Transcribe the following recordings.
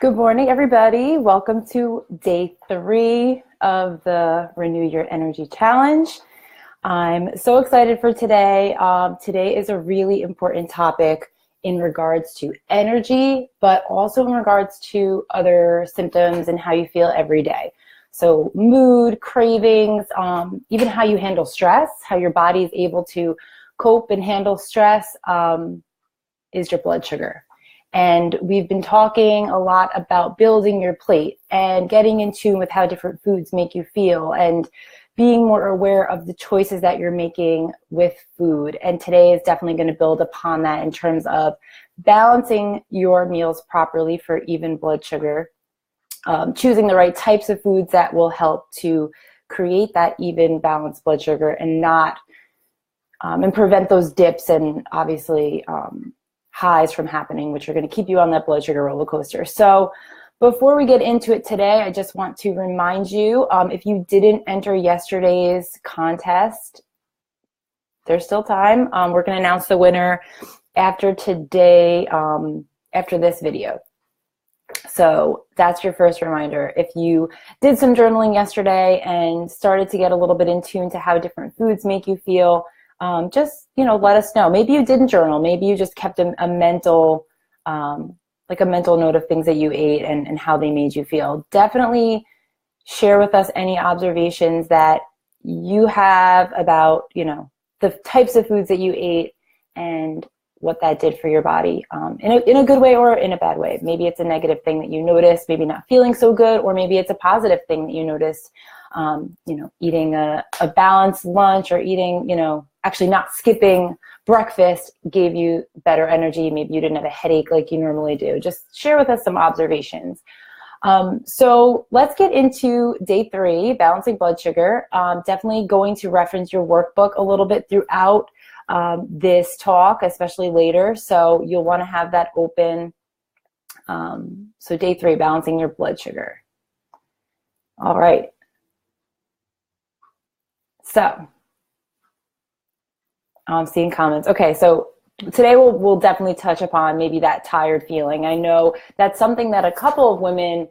Good morning, everybody. Welcome to day 3 of the Renew Your Energy Challenge. I'm so excited for today. Today is a really important topic in regards to energy, but also in regards to other symptoms and how you feel every day. So mood, cravings, even how you handle stress, how your body is able to cope and handle stress, is your blood sugar. And we've been talking a lot about building your plate and getting in tune with how different foods make you feel and being more aware of the choices that you're making with food. And today is definitely going to build upon that in terms of balancing your meals properly for even blood sugar, choosing the right types of foods that will help to create that even balanced blood sugar and not, and prevent those dips and obviously, highs from happening, which are going to keep you on that blood sugar roller coaster. So before we get into it today, I just want to remind you, if you didn't enter yesterday's contest, there's still time. We're going to announce the winner after today, after this video. So that's your first reminder. If you did some journaling yesterday and started to get a little bit in tune to how different foods make you feel, just, let us know. Maybe you didn't journal. Maybe you just kept a mental, like a mental note of things that you ate and how they made you feel. Definitely share with us any observations that you have about, the types of foods that you ate and what that did for your body, in a good way or in a bad way. Maybe it's a negative thing that you noticed, maybe not feeling so good, or maybe it's a positive thing that you noticed, eating a balanced lunch or eating, actually not skipping breakfast gave you better energy. Maybe you didn't have a headache like you normally do. Just share with us some observations. So let's get into day 3, balancing blood sugar. Definitely going to reference your workbook a little bit throughout this talk, especially later. So you'll want to have that open. So day 3, balancing your blood sugar. All right. So I'm seeing comments. Okay, so today we'll definitely touch upon maybe that tired feeling. I know that's something that a couple of women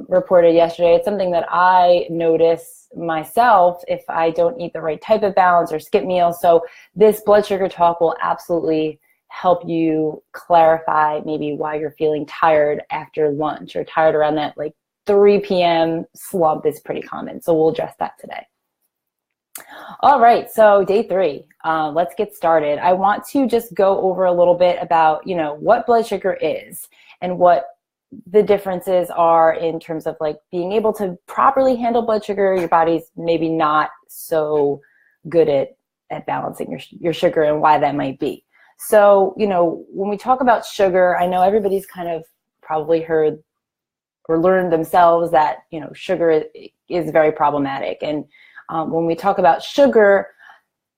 reported yesterday. It's something that I notice myself if I don't eat the right type of balance or skip meals. So this blood sugar talk will absolutely help you clarify maybe why you're feeling tired after lunch or tired around that like 3 p.m. slump is pretty common. So we'll address that today. All right, so day 3, let's get started. I want to just go over a little bit about, what blood sugar is and what the differences are in terms of like being able to properly handle blood sugar. Your body's maybe not so good at balancing your sugar and why that might be. So, when we talk about sugar, I know everybody's kind of probably heard or learned themselves that, sugar is very problematic. And when we talk about sugar,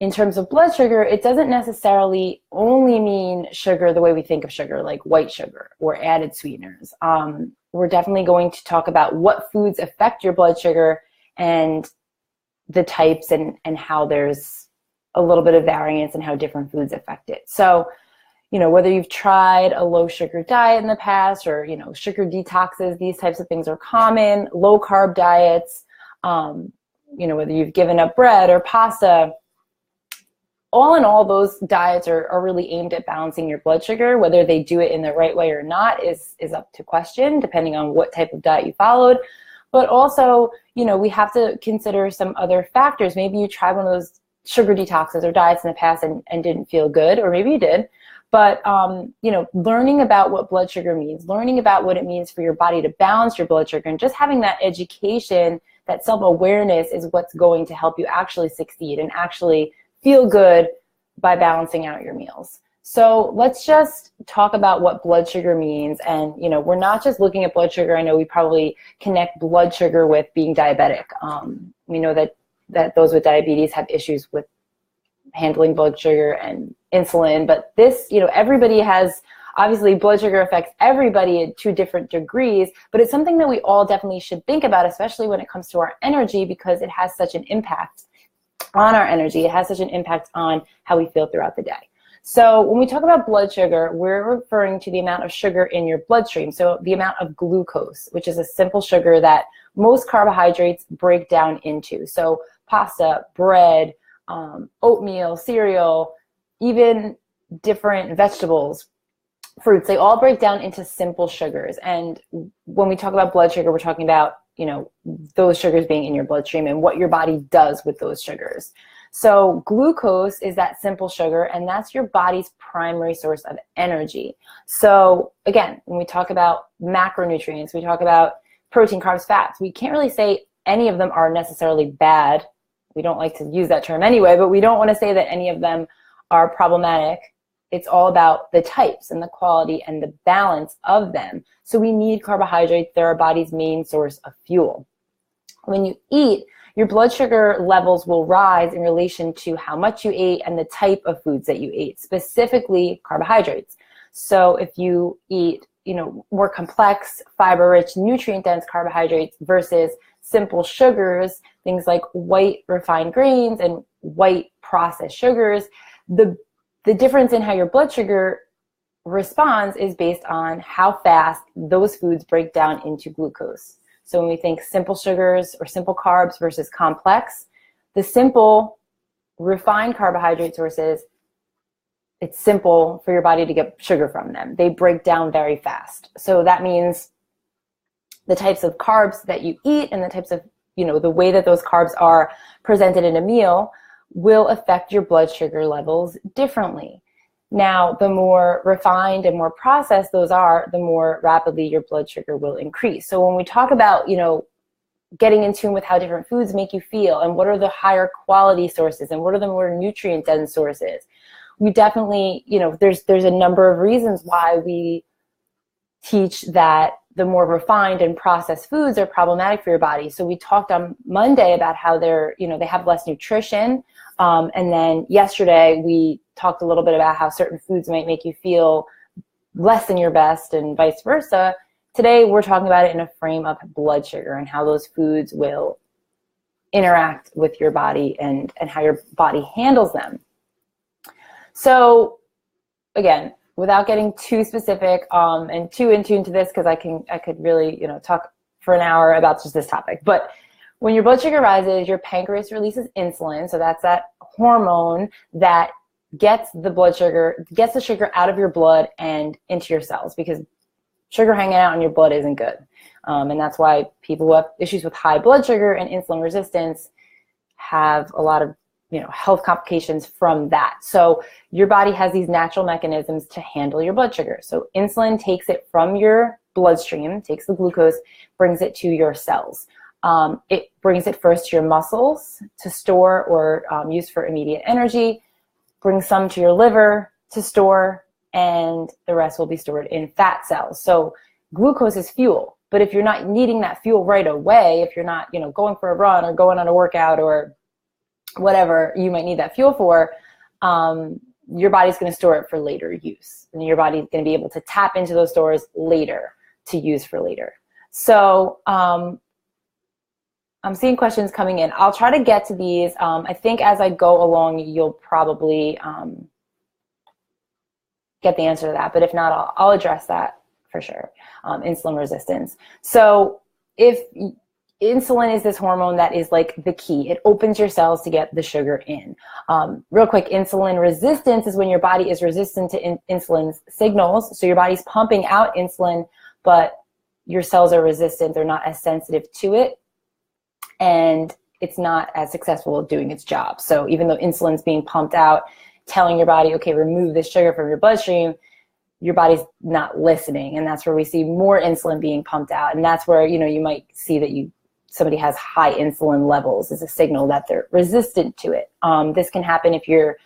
in terms of blood sugar, it doesn't necessarily only mean sugar the way we think of sugar, like white sugar or added sweeteners. We're definitely going to talk about what foods affect your blood sugar and the types and how there's a little bit of variance in how different foods affect it. So, whether you've tried a low sugar diet in the past or, sugar detoxes, these types of things are common, low carb diets, whether you've given up bread or pasta, all in all, those diets are really aimed at balancing your blood sugar. Whether they do it in the right way or not is up to question, depending on what type of diet you followed. But also, we have to consider some other factors. Maybe you tried one of those sugar detoxes or diets in the past and didn't feel good, or maybe you did. But, learning about what blood sugar means, learning about what it means for your body to balance your blood sugar, and just having that education, that self-awareness is what's going to help you actually succeed and actually feel good by balancing out your meals. So let's just talk about what blood sugar means. And, we're not just looking at blood sugar. I know we probably connect blood sugar with being diabetic. We know that those with diabetes have issues with handling blood sugar and insulin, but this, everybody has, obviously blood sugar affects everybody to different degrees, but it's something that we all definitely should think about, especially when it comes to our energy, because it has such an impact on our energy. It has such an impact on how we feel throughout the day. So when we talk about blood sugar, we're referring to the amount of sugar in your bloodstream. So the amount of glucose, which is a simple sugar that most carbohydrates break down into. So pasta, bread, oatmeal, cereal, even different vegetables, fruits, they all break down into simple sugars. And when we talk about blood sugar, we're talking about, those sugars being in your bloodstream and what your body does with those sugars. So glucose is that simple sugar, and that's your body's primary source of energy. So again, when we talk about macronutrients, we talk about protein, carbs, fats, we can't really say any of them are necessarily bad. We don't like to use that term anyway, but we don't want to say that any of them are problematic. It's all about the types and the quality and the balance of them. So we need carbohydrates. They're our body's main source of fuel. When you eat, your blood sugar levels will rise in relation to how much you ate and the type of foods that you ate, specifically carbohydrates. So if you eat, more complex, fiber-rich, nutrient-dense carbohydrates versus simple sugars, things like white refined grains and white processed sugars, the difference in how your blood sugar responds is based on how fast those foods break down into glucose. So when we think simple sugars or simple carbs versus complex, the simple refined carbohydrate sources, it's simple for your body to get sugar from them. They break down very fast. So that means the types of carbs that you eat and the types of, the way that those carbs are presented in a meal will affect your blood sugar levels differently. Now, the more refined and more processed those are, the more rapidly your blood sugar will increase. So when we talk about, getting in tune with how different foods make you feel and what are the higher quality sources and what are the more nutrient dense sources, we definitely, there's a number of reasons why we teach that the more refined and processed foods are problematic for your body. So we talked on Monday about how they have less nutrition. And then yesterday we talked a little bit about how certain foods might make you feel less than your best and vice versa. Today we're talking about it in a frame of blood sugar and how those foods will interact with your body and how your body handles them. So again, without getting too specific and too in tune to this, because I could really talk for an hour about just this topic. But when your blood sugar rises, your pancreas releases insulin. So that's that hormone that gets the sugar out of your blood and into your cells, because sugar hanging out in your blood isn't good. And that's why people who have issues with high blood sugar and insulin resistance have a lot of health complications from that. So your body has these natural mechanisms to handle your blood sugar. So insulin takes it from your bloodstream, takes the glucose, brings it to your cells. It brings it first to your muscles to store or use for immediate energy, brings some to your liver to store, and the rest will be stored in fat cells. So glucose is fuel, but if you're not needing that fuel right away, if you're not going for a run or going on a workout or whatever you might need that fuel for, your body's going to store it for later use. And your body's going to be able to tap into those stores later to use for later. So I'm seeing questions coming in. I'll try to get to these. I think as I go along, you'll probably get the answer to that. But if not, I'll address that for sure. Insulin resistance. So if insulin is this hormone that is like the key. It opens your cells to get the sugar in. Real quick, insulin resistance is when your body is resistant to insulin's signals. So your body's pumping out insulin, but your cells are resistant. They're not as sensitive to it. And it's not as successful at doing its job. So even though insulin's being pumped out, telling your body, okay, remove this sugar from your bloodstream, your body's not listening. And that's where we see more insulin being pumped out. And that's where, you might see that somebody has high insulin levels is a signal that they're resistant to it. This can happen if you're,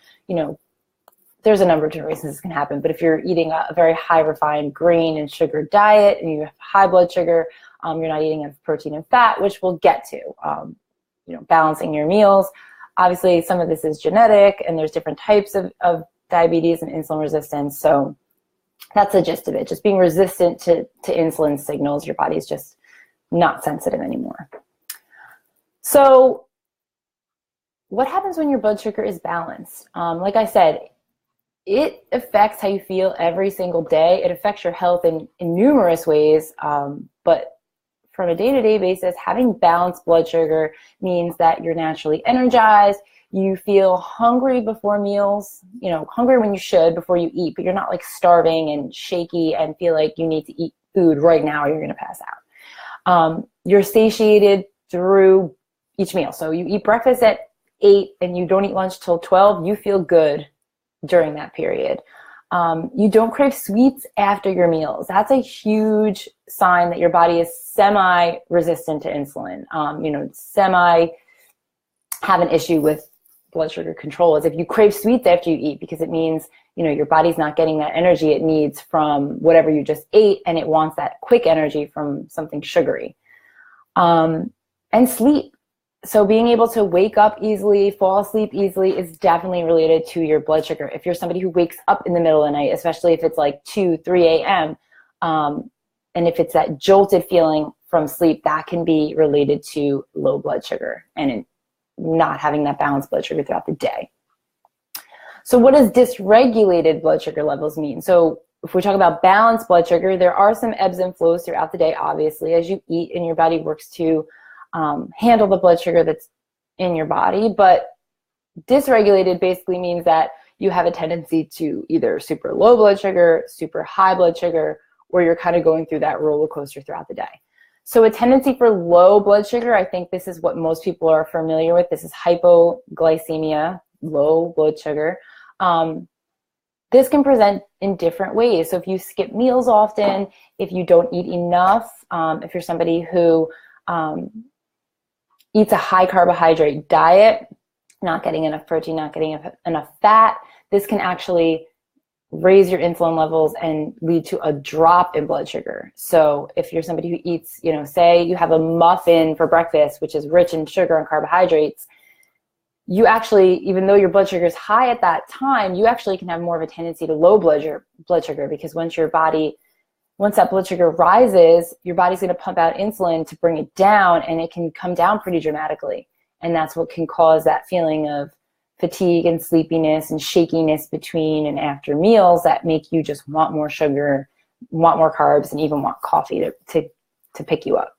there's a number of different reasons this can happen, but if you're eating a very high refined grain and sugar diet and you have high blood sugar, you're not eating enough protein and fat, which we'll get to, balancing your meals. Obviously, some of this is genetic and there's different types of diabetes and insulin resistance. So that's the gist of it. Just being resistant to insulin signals, your body's just not sensitive anymore. So what happens when your blood sugar is balanced? Like I said, it affects how you feel every single day. It affects your health in numerous ways. But from a day-to-day basis, having balanced blood sugar means that you're naturally energized. You feel hungry before meals, hungry when you should before you eat, but you're not like starving and shaky and feel like you need to eat food right now or you're going to pass out. You're satiated through each meal. So you eat breakfast at 8 and you don't eat lunch till 12, you feel good during that period. You don't crave sweets after your meals. That's a huge sign that your body is semi-resistant to insulin. Semi have an issue with blood sugar control is if you crave sweets after you eat, because it means, your body's not getting that energy it needs from whatever you just ate, and it wants that quick energy from something sugary. And sleep. So being able to wake up easily, fall asleep easily is definitely related to your blood sugar. If you're somebody who wakes up in the middle of the night, especially if it's like 2, 3 a.m., and if it's that jolted feeling from sleep, that can be related to low blood sugar and not having that balanced blood sugar throughout the day. So what does dysregulated blood sugar levels mean? So if we talk about balanced blood sugar, there are some ebbs and flows throughout the day, obviously, as you eat and your body works to handle the blood sugar that's in your body. But dysregulated basically means that you have a tendency to either super low blood sugar, super high blood sugar, or you're kind of going through that roller coaster throughout the day. So a tendency for low blood sugar, I think this is what most people are familiar with. This is hypoglycemia, low blood sugar. This can present in different ways. So if you skip meals often, if you don't eat enough, if you're somebody who eats a high carbohydrate diet, not getting enough protein, not getting enough fat, this can actually raise your insulin levels and lead to a drop in blood sugar. So if you're somebody who eats, say you have a muffin for breakfast, which is rich in sugar and carbohydrates, you actually, even though your blood sugar is high at that time, you actually can have more of a tendency to low blood sugar, because once that blood sugar rises, your body's going to pump out insulin to bring it down, and it can come down pretty dramatically. And that's what can cause that feeling of fatigue and sleepiness and shakiness between and after meals that make you just want more sugar, want more carbs, and even want coffee to pick you up.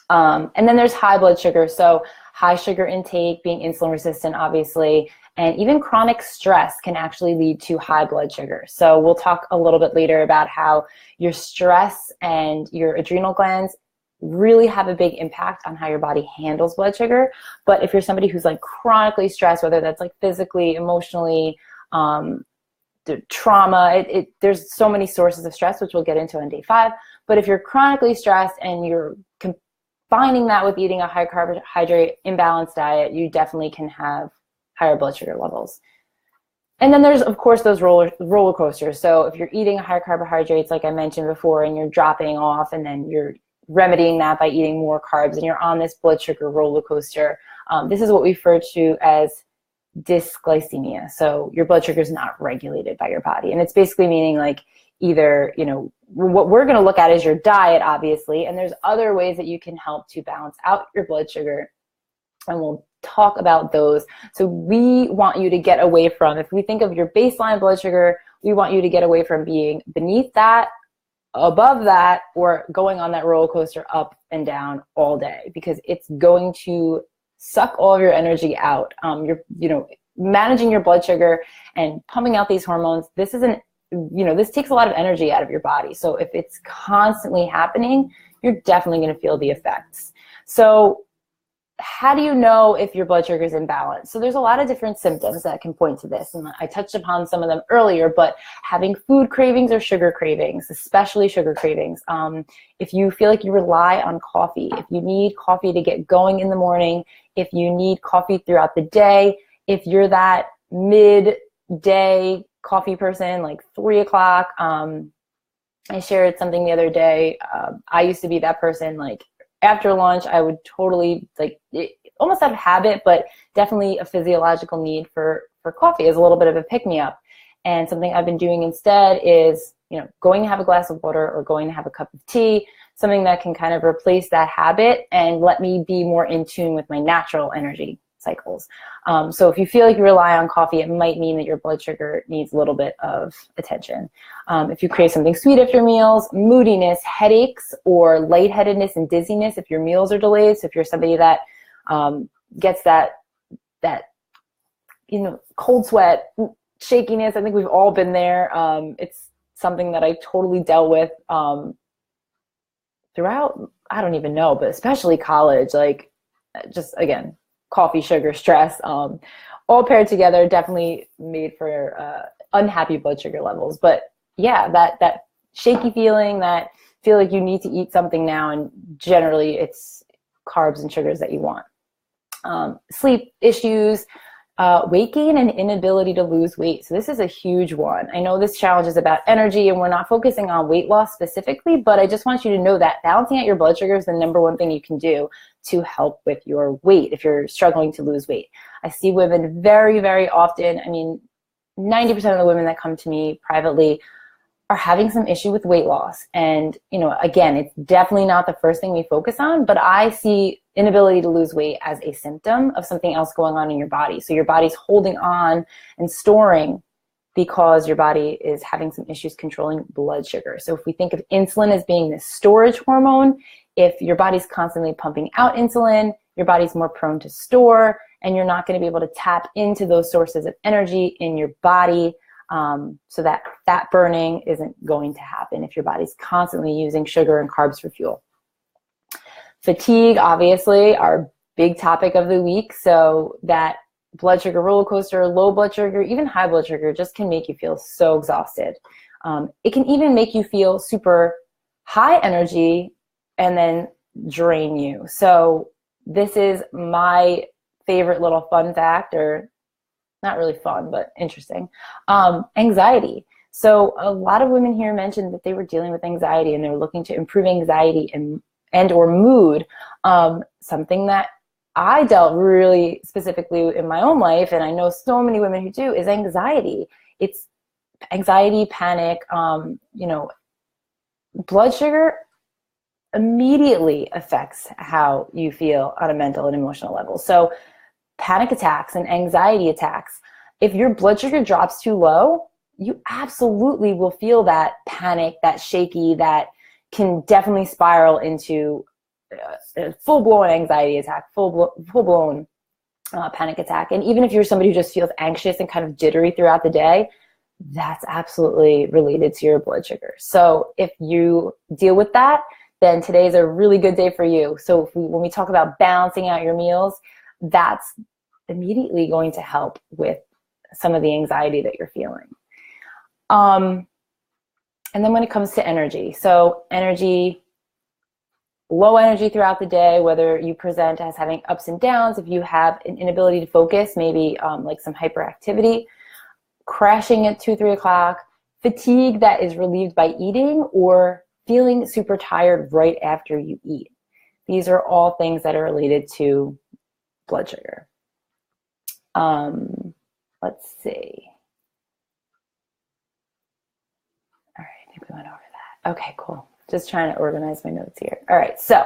And then there's high blood sugar. So high sugar intake, being insulin resistant, obviously, and even chronic stress can actually lead to high blood sugar. So we'll talk a little bit later about how your stress and your adrenal glands really have a big impact on how your body handles blood sugar. But if you're somebody who's like chronically stressed, whether that's like physically, emotionally, trauma, there's so many sources of stress, which we'll get into on day 5. But if you're chronically stressed and you're combining that with eating a high carbohydrate imbalanced diet, you definitely can have higher blood sugar levels. And then there's, of course, those roller coasters. So if you're eating higher carbohydrates, like I mentioned before, and you're dropping off, and then you're remedying that by eating more carbs, and you're on this blood sugar roller coaster, this is what we refer to as dysglycemia. So your blood sugar is not regulated by your body. And it's basically meaning like either, what we're going to look at is your diet, obviously, and there's other ways that you can help to balance out your blood sugar. And we'll talk about those. So we want you to get away from, if we think of your baseline blood sugar, we want you to get away from being beneath that, above that, or going on that roller coaster up and down all day, because it's going to suck all of your energy out. You're, managing your blood sugar and pumping out these hormones. This takes a lot of energy out of your body. So if it's constantly happening, you're definitely going to feel the effects. So how do you know if your blood sugar is imbalanced? So there's a lot of different symptoms that can point to this, and I touched upon some of them earlier, but having food cravings or sugar cravings, especially sugar cravings, if you feel like you rely on coffee, if you need coffee to get going in the morning, if you need coffee throughout the day, if you're that midday coffee person, like 3 o'clock, I shared something the other day. I used to be that person, like, after lunch, I would totally, almost out of habit, but definitely a physiological need for coffee as a little bit of a pick-me-up. And something I've been doing instead is, going to have a glass of water or going to have a cup of tea, something that can kind of replace that habit and let me be more in tune with my natural energy cycles. So if you feel like you rely on coffee, it might mean that your blood sugar needs a little bit of attention. If you crave something sweet after meals, moodiness, headaches, or lightheadedness and dizziness if your meals are delayed. So if you're somebody that gets that cold sweat, shakiness, I think we've all been there. It's something that I totally dealt with throughout, I don't even know, but especially college, like just, again, coffee, sugar, stress, all paired together definitely made for unhappy blood sugar levels. But yeah, that shaky feeling, that feel like you need to eat something now, and generally it's carbs and sugars that you want. Sleep issues, weight gain and inability to lose weight. So this is a huge one. I know this challenge is about energy and we're not focusing on weight loss specifically, but I just want you to know that balancing out your blood sugar is the number one thing you can do to help with your weight if you're struggling to lose weight. I see women very, very often, 90% of the women that come to me privately are having some issue with weight loss. And, again, it's definitely not the first thing we focus on, but I see inability to lose weight as a symptom of something else going on in your body. So your body's holding on and storing because your body is having some issues controlling blood sugar. So if we think of insulin as being this storage hormone, if your body's constantly pumping out insulin, your body's more prone to store, and you're not going to be able to tap into those sources of energy in your body. So that fat burning isn't going to happen if your body's constantly using sugar and carbs for fuel. Fatigue, obviously, our big topic of the week. So that blood sugar roller coaster, low blood sugar, even high blood sugar just can make you feel so exhausted. It can even make you feel super high energy and then drain you. So this is my favorite little fun fact, or not really fun, but interesting. Anxiety. So a lot of women here mentioned that they were dealing with anxiety and they were looking to improve anxiety and or mood. Something that I dealt really specifically in my own life, and I know so many women who do, is anxiety. It's anxiety, panic, blood sugar immediately affects how you feel on a mental and emotional level. So panic attacks and anxiety attacks, if your blood sugar drops too low, you absolutely will feel that panic, that shaky, that can definitely spiral into a full-blown anxiety attack, full-blown panic attack. And even if you're somebody who just feels anxious and kind of jittery throughout the day, that's absolutely related to your blood sugar. So if you deal with that, then today's a really good day for you. So when we talk about balancing out your meals, that's immediately going to help with some of the anxiety that you're feeling. And then when it comes to energy, so energy, low energy throughout the day, whether you present as having ups and downs, if you have an inability to focus, maybe like some hyperactivity, crashing at 2, 3 o'clock, fatigue that is relieved by eating, or feeling super tired right after you eat. These are all things that are related to blood sugar. Let's see. All right, I think we went over that. Okay, cool. Just trying to organize my notes here. All right, so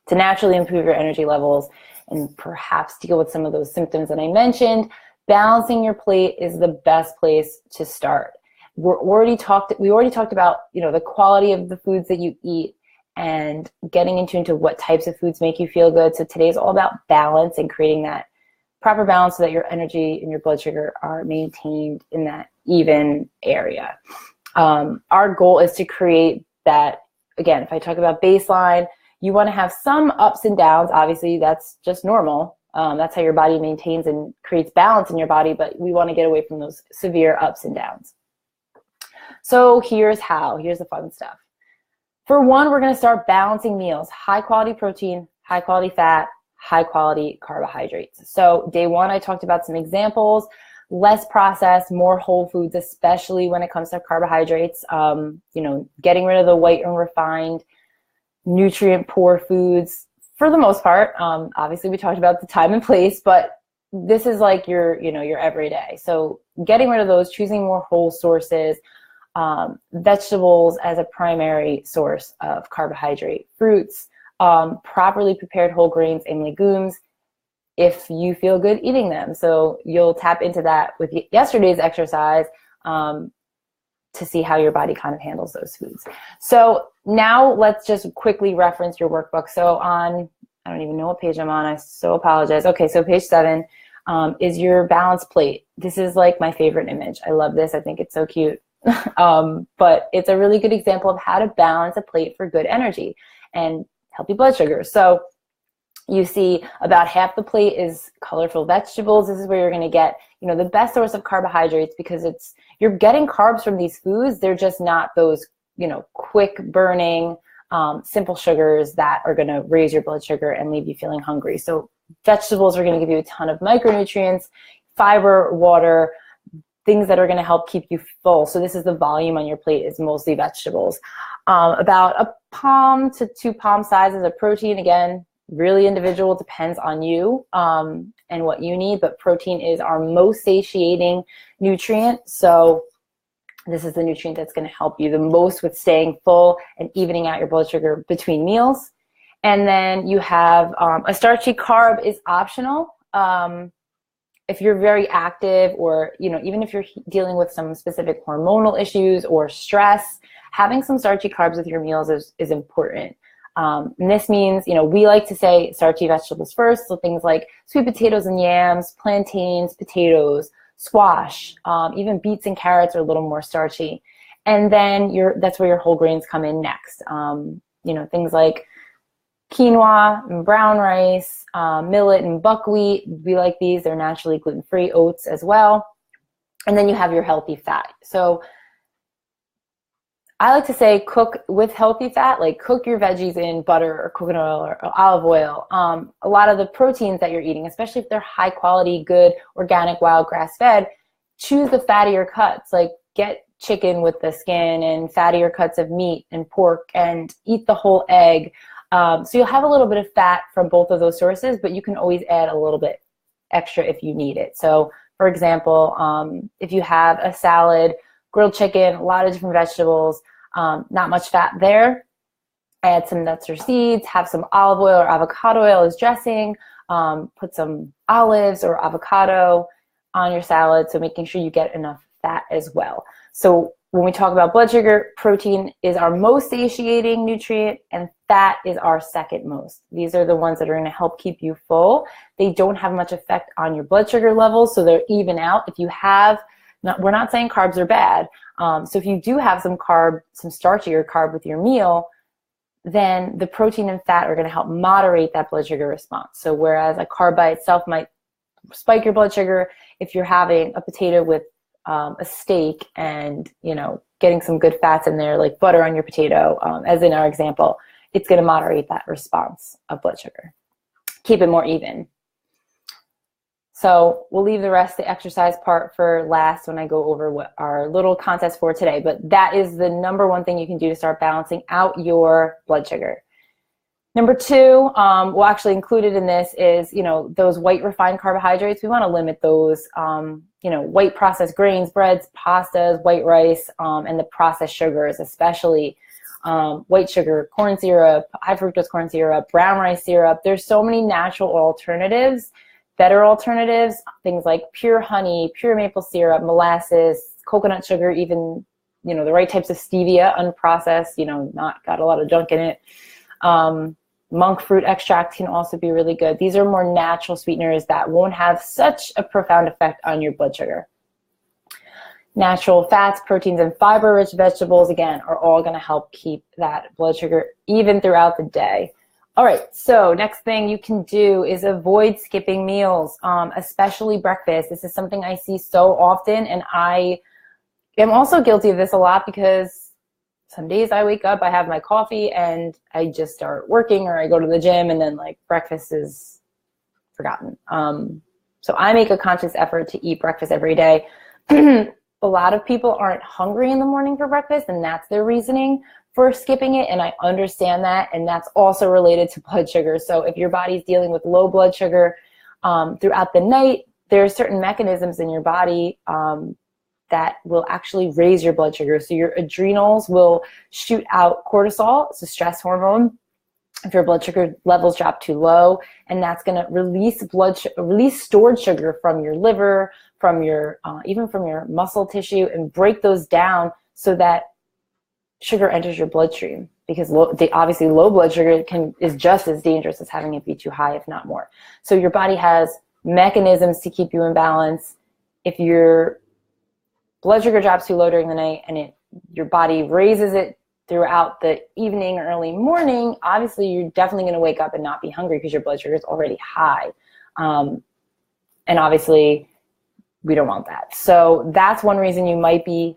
to naturally improve your energy levels and perhaps deal with some of those symptoms that I mentioned, balancing your plate is the best place to start. We already talked about, the quality of the foods that you eat and getting into what types of foods make you feel good. So today's all about balance and creating that proper balance so that your energy and your blood sugar are maintained in that even area. Our goal is to create that, again, if I talk about baseline, you want to have some ups and downs. Obviously, that's just normal. That's how your body maintains and creates balance in your body, but we want to get away from those severe ups and downs. So here's the fun stuff. For one, we're going to start balancing meals, high quality protein, high quality fat, high quality carbohydrates. So day one, I talked about some examples, less processed, more whole foods, especially when it comes to carbohydrates, getting rid of the white and refined, nutrient poor foods for the most part. Obviously we talked about the time and place, but this is like your everyday. So getting rid of those, choosing more whole sources, vegetables as a primary source of carbohydrate, fruits, properly prepared whole grains and legumes, if you feel good eating them. So you'll tap into that with yesterday's exercise to see how your body kind of handles those foods. So now let's just quickly reference your workbook. So on, I don't even know what page I'm on. I so apologize. Okay, so page 7 is your balance plate. This is like my favorite image. I love this. I think it's so cute. But it's a really good example of how to balance a plate for good energy and healthy blood sugar. So you see about half the plate is colorful vegetables. This is where you're going to get, the best source of carbohydrates, because you're getting carbs from these foods. They're just not those, quick burning, simple sugars that are going to raise your blood sugar and leave you feeling hungry. So vegetables are going to give you a ton of micronutrients, fiber, water, things that are going to help keep you full. So this is the volume on your plate, is mostly vegetables. About a palm to 2 palm sizes of protein. Again, really individual, depends on you and what you need, but protein is our most satiating nutrient. So this is the nutrient that's going to help you the most with staying full and evening out your blood sugar between meals. And then you have a starchy carb is optional. If you're very active, or even if you're dealing with some specific hormonal issues or stress, having some starchy carbs with your meals is important. And this means, we like to say starchy vegetables first. So things like sweet potatoes and yams, plantains, potatoes, squash, even beets and carrots are a little more starchy. And then that's where your whole grains come in next. Things like quinoa and brown rice, millet and buckwheat. We like these. They're naturally gluten-free. Oats as well. And then you have your healthy fat. So I like to say cook with healthy fat, like cook your veggies in butter or coconut oil or olive oil. A lot of the proteins that you're eating, especially if they're high quality, good, organic, wild, grass-fed, choose the fattier cuts. Like get chicken with the skin and fattier cuts of meat and pork, and eat the whole egg. So you'll have a little bit of fat from both of those sources, but you can always add a little bit extra if you need it. So for example, if you have a salad, grilled chicken, a lot of different vegetables, not much fat there, add some nuts or seeds, have some olive oil or avocado oil as dressing, put some olives or avocado on your salad, so making sure you get enough fat as well. So when we talk about blood sugar, protein is our most satiating nutrient and fat is our second most. These are the ones that are going to help keep you full. They don't have much effect on your blood sugar levels, so they're even out. If you have, we're not saying carbs are bad. So if you do have some starchy or carb with your meal, then the protein and fat are going to help moderate that blood sugar response. So whereas a carb by itself might spike your blood sugar, if you're having a potato with a steak and, getting some good fats in there, like butter on your potato, as in our example, it's going to moderate that response of blood sugar. Keep it more even. So we'll leave the rest, the exercise part, for last when I go over what our little contest for today. But that is the number one thing you can do to start balancing out your blood sugar. Number 2, well, actually included in this is, those white refined carbohydrates. We want to limit those, white processed grains, breads, pastas, white rice, and the processed sugars, especially white sugar, corn syrup, high fructose corn syrup, brown rice syrup. There's so many natural alternatives, better alternatives, things like pure honey, pure maple syrup, molasses, coconut sugar, even, the right types of stevia, unprocessed, not got a lot of junk in it. Monk fruit extract can also be really good. These are more natural sweeteners that won't have such a profound effect on your blood sugar. Natural fats, proteins, and fiber-rich vegetables, again, are all going to help keep that blood sugar even throughout the day. All right, so next thing you can do is avoid skipping meals, especially breakfast. This is something I see so often, and I am also guilty of this a lot, because some days I wake up, I have my coffee, and I just start working, or I go to the gym, and then breakfast is forgotten. So I make a conscious effort to eat breakfast every day. A lot of people aren't hungry in the morning for breakfast, and that's their reasoning for skipping it, and I understand that, and that's also related to blood sugar. So if your body's dealing with low blood sugar throughout the night, there are certain mechanisms in your body that will actually raise your blood sugar. So your adrenals will shoot out cortisol, it's a stress hormone, if your blood sugar levels drop too low, and that's going to release stored sugar from your liver, from your even from your muscle tissue, and break those down so that sugar enters your bloodstream. Because obviously low blood sugar is just as dangerous as having it be too high, if not more. So your body has mechanisms to keep you in balance. If your blood sugar drops too low during the night and your body raises it throughout the evening or early morning, obviously you're definitely going to wake up and not be hungry because your blood sugar is already high. And obviously we don't want that. So that's one reason you might be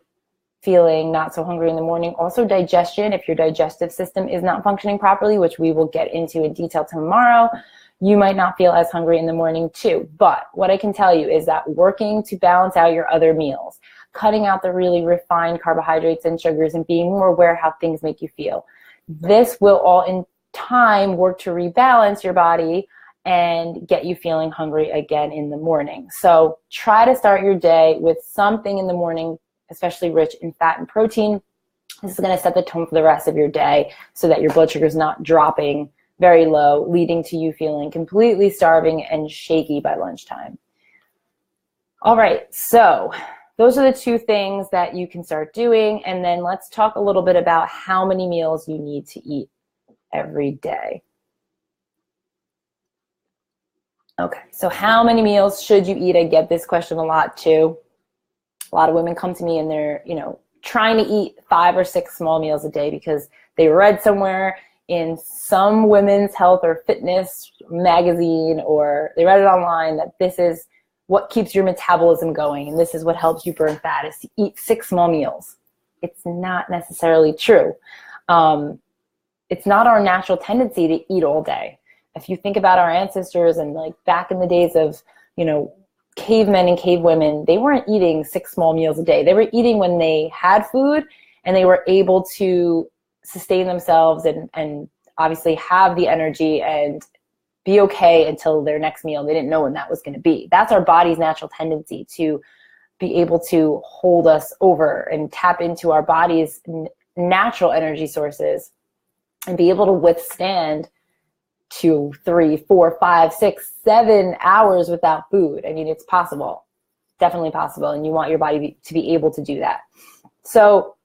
feeling not so hungry in the morning. Also digestion, if your digestive system is not functioning properly, which we will get into in detail tomorrow, you might not feel as hungry in the morning too. But what I can tell you is that working to balance out your other meals, cutting out the really refined carbohydrates and sugars, and being more aware how things make you feel, this will all in time work to rebalance your body and get you feeling hungry again in the morning. So try to start your day with something in the morning, especially rich in fat and protein. This is going to set the tone for the rest of your day so that your blood sugar is not dropping very low, leading to you feeling completely starving and shaky by lunchtime. All right, so those are the two things that you can start doing. And then let's talk a little bit about how many meals you need to eat every day. Okay, so how many meals should you eat? I get this question a lot too. A lot of women come to me and they're, trying to eat 5 or 6 small meals a day because they read somewhere in some women's health or fitness magazine, or they read it online, that this is what keeps your metabolism going and this is what helps you burn fat, is to eat 6 small meals. It's not necessarily true. It's not our natural tendency to eat all day. If you think about our ancestors and like back in the days of, cavemen and cavewomen, they weren't eating 6 small meals a day. They were eating when they had food and they were able to sustain themselves and obviously have the energy and be okay until their next meal. They didn't know when that was going to be. That's our body's natural tendency, to be able to hold us over and tap into our body's natural energy sources and be able to withstand 2, 3, 4, 5, 6, 7 hours without food. I mean, it's possible, definitely possible, and you want your body to be able to do that. So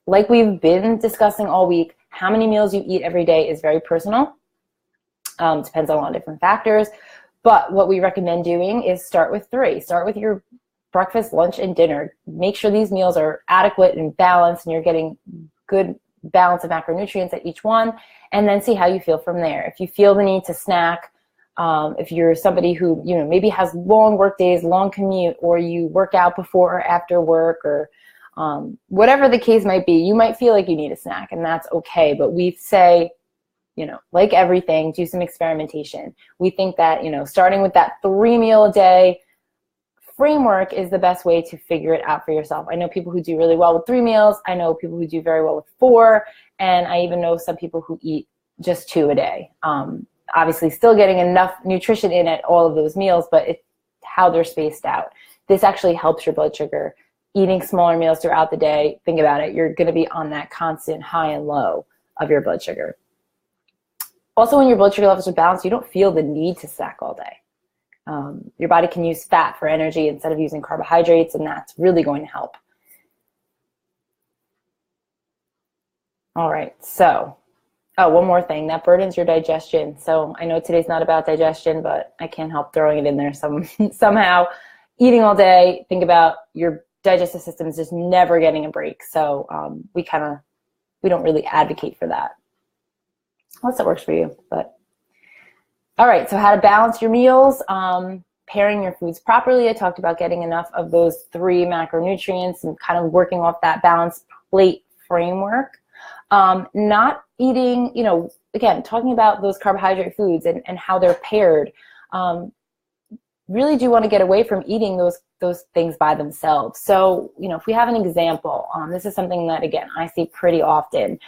like we've been discussing all week, how many meals you eat every day is very personal. Depends on a lot of different factors. But what we recommend doing is start with 3. Start with your breakfast, lunch, and dinner. Make sure these meals are adequate and balanced and you're getting good balance of macronutrients at each one, and then see how you feel from there. If you feel the need to snack, if you're somebody who maybe has long work days, long commute, or you work out before or after work, or whatever the case might be, you might feel like you need a snack, and that's okay. But we say, like everything, do some experimentation. We think that starting with that 3 meal a day framework is the best way to figure it out for yourself. I know people who do really well with 3 meals. I know people who do very well with 4. And I even know some people who eat just 2 a day. Obviously still getting enough nutrition in at all of those meals, but it's how they're spaced out. This actually helps your blood sugar. Eating smaller meals throughout the day, think about it, you're going to be on that constant high and low of your blood sugar. Also, when your blood sugar levels are balanced, you don't feel the need to snack all day. Your body can use fat for energy instead of using carbohydrates, and that's really going to help. All right, so, one more thing, that burdens your digestion. So I know today's not about digestion, but I can't help throwing it in there somehow. Eating all day, think about your digestive system is just never getting a break. So we don't really advocate for that. Unless that works for you, but. All right, so how to balance your meals, pairing your foods properly. I talked about getting enough of those 3 macronutrients and kind of working off that balanced plate framework. Not eating, again, talking about those carbohydrate foods and how they're paired. Really do want to get away from eating those things by themselves. So, if we have an example, this is something that, again, I see pretty often.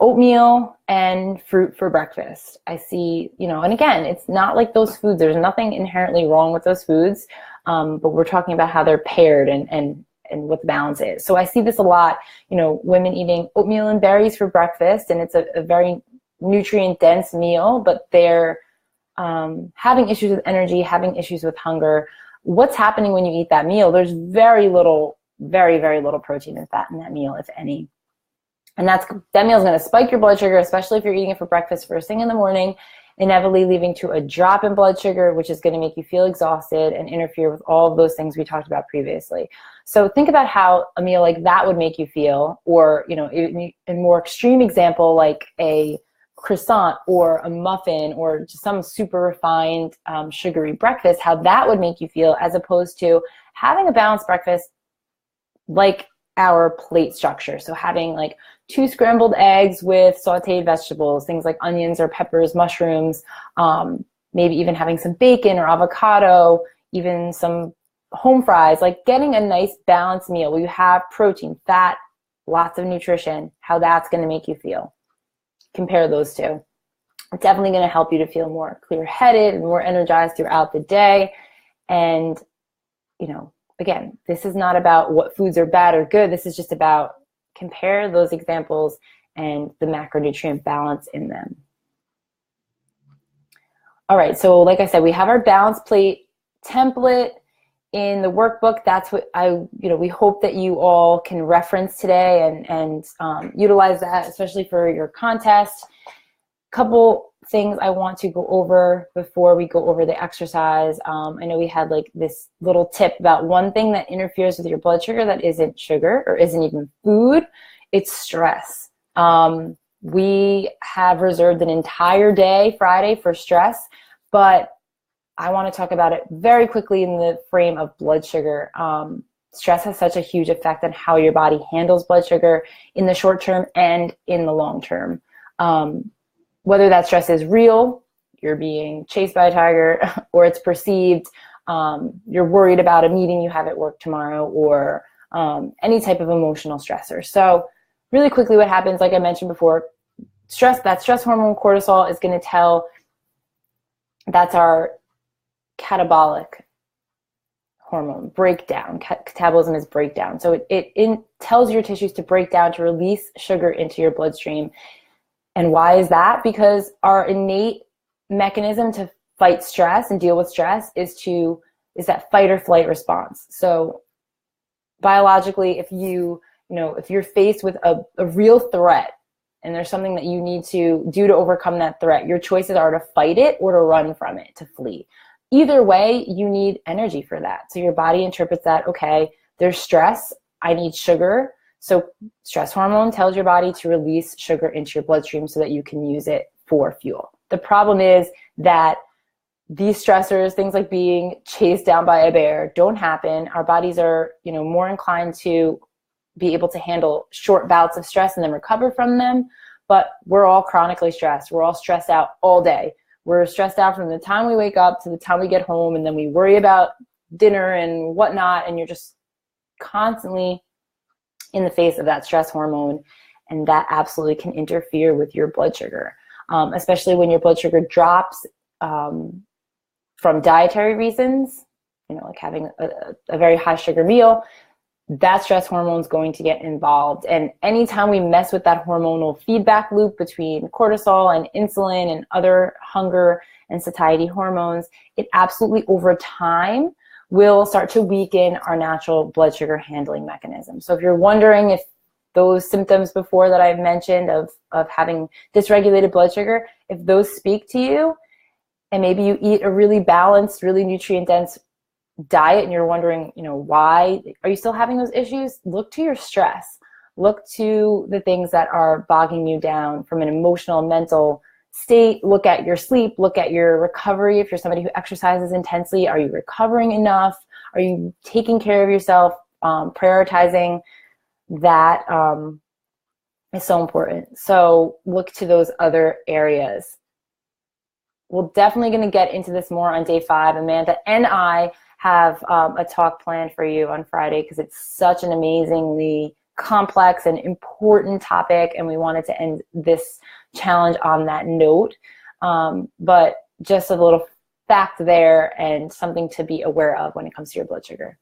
Oatmeal and fruit for breakfast. I see, and again, it's not like those foods, there's nothing inherently wrong with those foods, but we're talking about how they're paired and and what the balance is. So I see this a lot, women eating oatmeal and berries for breakfast, and it's a very nutrient dense meal, but they're having issues with energy, having issues with hunger. What's happening when you eat that meal? There's very little, very, very little protein and fat in that meal, if any. And that meal is going to spike your blood sugar, especially if you're eating it for breakfast first thing in the morning, inevitably leading to a drop in blood sugar, which is going to make you feel exhausted and interfere with all of those things we talked about previously. So think about how a meal like that would make you feel, or, a more extreme example, like a croissant or a muffin or just some super refined sugary breakfast, how that would make you feel, as opposed to having a balanced breakfast like our plate structure. So having like 2 scrambled eggs with sauteed vegetables, things like onions or peppers, mushrooms, maybe even having some bacon or avocado, even some home fries, like getting a nice balanced meal where you have protein, fat, lots of nutrition, how that's going to make you feel. Compare those two. It's definitely going to help you to feel more clear-headed and more energized throughout the day. And, again, this is not about what foods are bad or good. This is just about compare those examples and the macronutrient balance in them. All right, so like I said, we have our balanced plate template in the workbook. That's what we hope that you all can reference today and utilize that, especially for your contest. Couple things I want to go over before we go over the exercise. I know we had like this little tip about one thing that interferes with your blood sugar that isn't sugar or isn't even food. It's stress. We have reserved an entire day, Friday, for stress, but I want to talk about it very quickly in the frame of blood sugar. Stress has such a huge effect on how your body handles blood sugar in the short term and in the long term. Whether that stress is real, you're being chased by a tiger, or it's perceived, you're worried about a meeting you have at work tomorrow, or any type of emotional stressor. So really quickly what happens, like I mentioned before, that stress hormone cortisol is going to tell, that's our catabolic hormone, breakdown. Catabolism is breakdown. So it tells your tissues to break down, to release sugar into your bloodstream. And why is that? Because our innate mechanism to fight stress and deal with stress is that fight or flight response. So biologically, if you're faced with a real threat and there's something that you need to do to overcome that threat, your choices are to fight it or to run from it, to flee. Either way, you need energy for that. So your body interprets that, okay, there's stress, I need sugar. So stress hormone tells your body to release sugar into your bloodstream so that you can use it for fuel. The problem is that these stressors, things like being chased down by a bear, don't happen. Our bodies are, more inclined to be able to handle short bouts of stress and then recover from them. But we're all chronically stressed. We're all stressed out all day. We're stressed out from the time we wake up to the time we get home, and then we worry about dinner and whatnot, and you're just constantly in the face of that stress hormone, and that absolutely can interfere with your blood sugar, especially when your blood sugar drops from dietary reasons, like having a very high sugar meal. That stress hormone is going to get involved. And anytime we mess with that hormonal feedback loop between cortisol and insulin and other hunger and satiety hormones, it absolutely over time will start to weaken our natural blood sugar handling mechanism. So if you're wondering if those symptoms before that I've mentioned of having dysregulated blood sugar, if those speak to you, and maybe you eat a really balanced, really nutrient-dense diet and you're wondering, why are you still having those issues? Look to your stress. Look to the things that are bogging you down from an emotional, mental state. Look at your sleep. Look at your recovery. If you're somebody who exercises intensely, are you recovering enough? Are you taking care of yourself? Prioritizing that is so important. So look to those other areas. We're definitely going to get into this more on day 5. Amanda and I have a talk planned for you on Friday because it's such an amazingly complex and important topic, and we wanted to end this challenge on that note. But just a little fact there and something to be aware of when it comes to your blood sugar.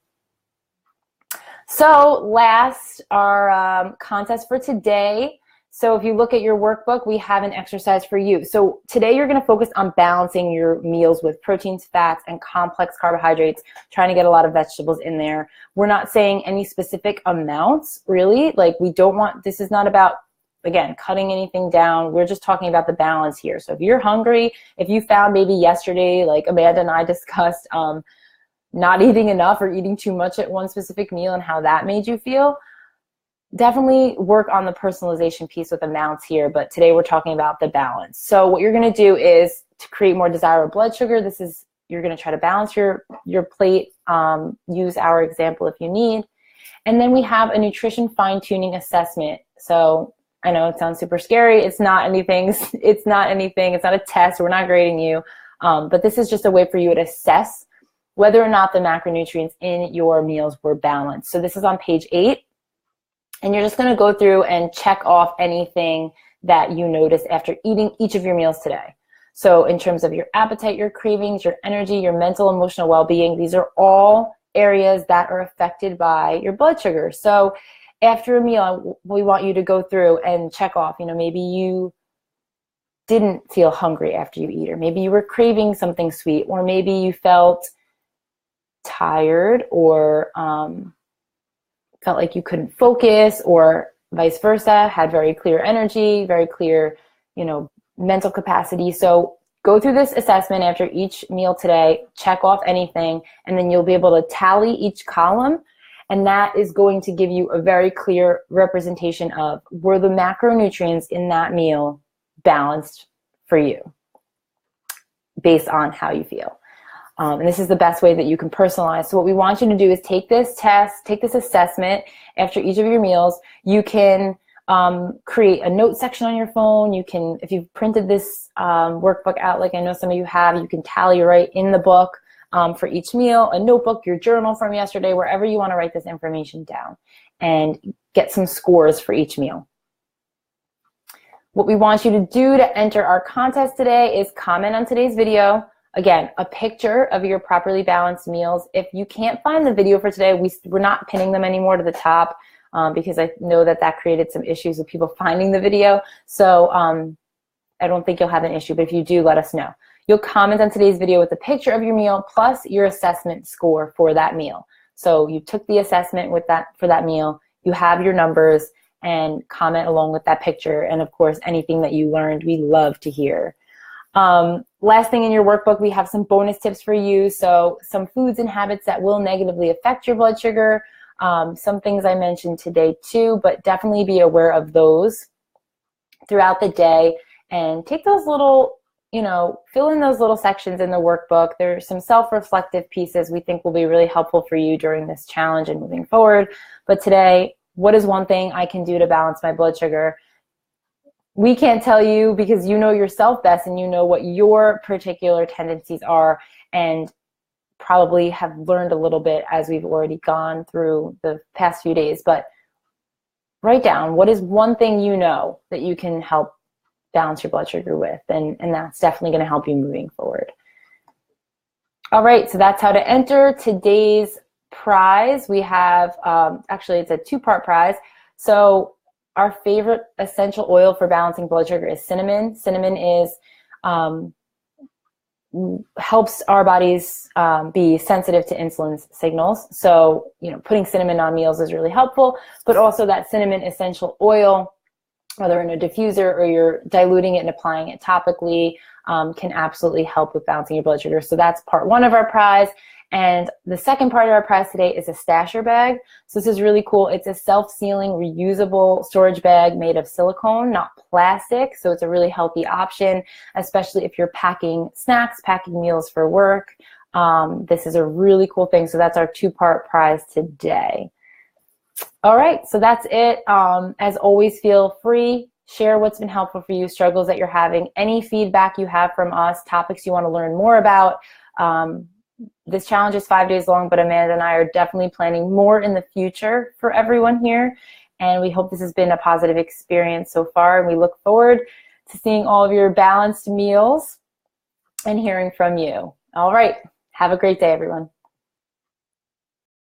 So last, our contest for today. So if you look at your workbook, we have an exercise for you. So today you're going to focus on balancing your meals with proteins, fats, and complex carbohydrates, trying to get a lot of vegetables in there. We're not saying any specific amounts, really. Like, we don't want, this is not about, again, cutting anything down. We're just talking about the balance here. So if you're hungry, if you found maybe yesterday, like Amanda and I discussed, not eating enough or eating too much at one specific meal and how that made you feel, definitely work on the personalization piece with amounts here, but today we're talking about the balance. So what you're going to do is, to create more desirable blood sugar, this is, you're going to try to balance your plate, use our example if you need. And then we have a nutrition fine-tuning assessment. So I know it sounds super scary. It's not anything. It's not a test. We're not grading you. But this is just a way for you to assess whether or not the macronutrients in your meals were balanced. So this is on page 8. And you're just going to go through and check off anything that you notice after eating each of your meals today. So in terms of your appetite, your cravings, your energy, your mental, emotional well-being, these are all areas that are affected by your blood sugar. So after a meal, we want you to go through and check off, maybe you didn't feel hungry after you eat, or maybe you were craving something sweet, or maybe you felt tired, or felt like you couldn't focus, or vice versa, had very clear energy, very clear, mental capacity. So go through this assessment after each meal today, check off anything, and then you'll be able to tally each column. And that is going to give you a very clear representation of, were the macronutrients in that meal balanced for you based on how you feel. And this is the best way that you can personalize. So what we want you to do is take this test, take this assessment after each of your meals. You can create a note section on your phone. You can, if you've printed this workbook out, like I know some of you have, you can tally right in the book for each meal, a notebook, your journal from yesterday, wherever you want to write this information down, and get some scores for each meal. What we want you to do to enter our contest today is comment on today's video. Again, a picture of your properly balanced meals. If you can't find the video for today, we're not pinning them anymore to the top because I know that created some issues with people finding the video. So I don't think you'll have an issue, but if you do, let us know. You'll comment on today's video with a picture of your meal plus your assessment score for that meal. So you took the assessment for that meal, you have your numbers, and comment along with that picture. And of course, anything that you learned, we love to hear. Last thing in your workbook, we have some bonus tips for you. So some foods and habits that will negatively affect your blood sugar. Some things I mentioned today too, but definitely be aware of those throughout the day, and take those little, fill in those little sections in the workbook. There's some self-reflective pieces we think will be really helpful for you during this challenge and moving forward. But today, what is one thing I can do to balance my blood sugar? We can't tell you, because you know yourself best and you know what your particular tendencies are, and probably have learned a little bit as we've already gone through the past few days. But write down, what is one thing you know that you can help balance your blood sugar with, and that's definitely going to help you moving forward. All right, so that's how to enter today's prize. We have, actually it's a 2-part prize. So our favorite essential oil for balancing blood sugar is cinnamon. Cinnamon is helps our bodies be sensitive to insulin signals. So, putting cinnamon on meals is really helpful, but also that cinnamon essential oil, whether in a diffuser or you're diluting it and applying it topically, can absolutely help with balancing your blood sugar. So that's part 1 of our prize. And the second part of our prize today is a stasher bag. So this is really cool. It's a self-sealing, reusable storage bag made of silicone, not plastic. So it's a really healthy option, especially if you're packing snacks, packing meals for work. This is a really cool thing. So that's our 2-part prize today. All right, so that's it. As always, feel free. Share what's been helpful for you, struggles that you're having, any feedback you have from us, topics you want to learn more about. This challenge is 5 days long, but Amanda and I are definitely planning more in the future for everyone here. And we hope this has been a positive experience so far. And we look forward to seeing all of your balanced meals and hearing from you. All right. Have a great day, everyone.